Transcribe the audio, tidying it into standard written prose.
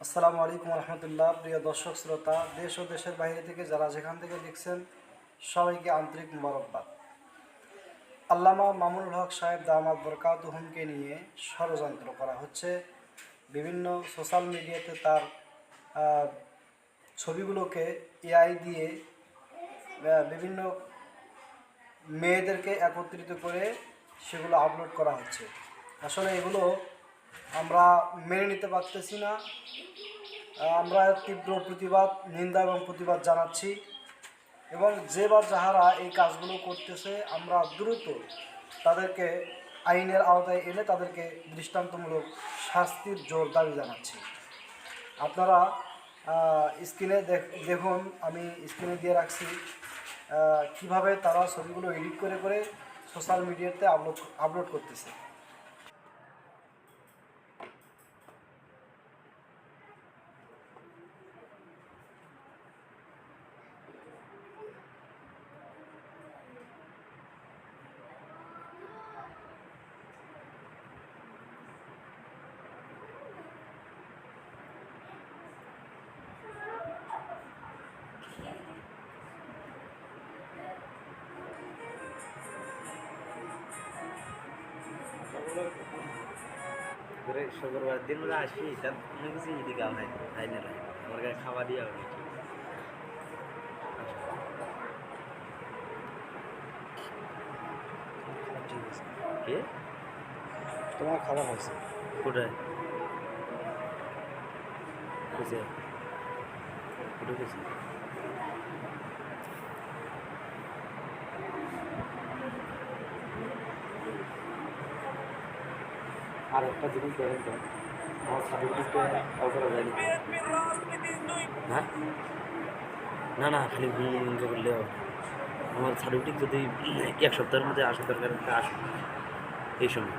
আসসালামু আলাইকুম রহমতুল্লাহ। প্রিয় দর্শক শ্রোতা, দেশ ও দেশের বাইরে থেকে যারা যেখান থেকে দেখছেন সবাইকে আন্তরিক মোবারকবাদ। আল্লামা মামুনুল হক সাহেব দামাত বরকাতুহুমকে নিয়ে ষড়যন্ত্র করা হচ্ছে। বিভিন্ন সোশ্যাল মিডিয়াতে তার ছবিগুলোকে এআই দিয়ে বিভিন্ন মেয়েদেরকে একত্রিত করে সেগুলো আপলোড করা হচ্ছে। আসলে এগুলো আমরা মেনে নিতে পারতেছি না। আমরা তীব্র প্রতিবাদ, নিন্দা এবং প্রতিবাদ জানাচ্ছি এবং যে বা যাহারা এই কাজগুলো করতেছে আমরা দ্রুত তাদেরকে আইনের আওতায় এনে তাদেরকে দৃষ্টান্তমূলক শাস্তির জোর দাবি জানাচ্ছি। আপনারা স্ক্রিনে দেখুন, আমি স্ক্রিনে দিয়ে রাখছি কিভাবে তারা ছবিগুলো এডিট করে করে সোশ্যাল মিডিয়াতে আপলোড করতেছে। শুক্রবার দিন বলে আসি তার কোনো কিছু এদিকে হয় না আমার গায়ে খাওয়া দিয়ে হবে ঠিক আছে, কে তোমার খাবার হয়েছে। কোথায় বুঝে কোথায় গেছি আর একটা জিনিস দেখেন তো, আমার সার্টিফিকেটটা করা যায়নি। হ্যাঁ না না খালি ভূমিকা করলে হবে। আমার সার্টিফিকেট যদি এক সপ্তাহের মধ্যে আসা দরকার আসুন এই সময়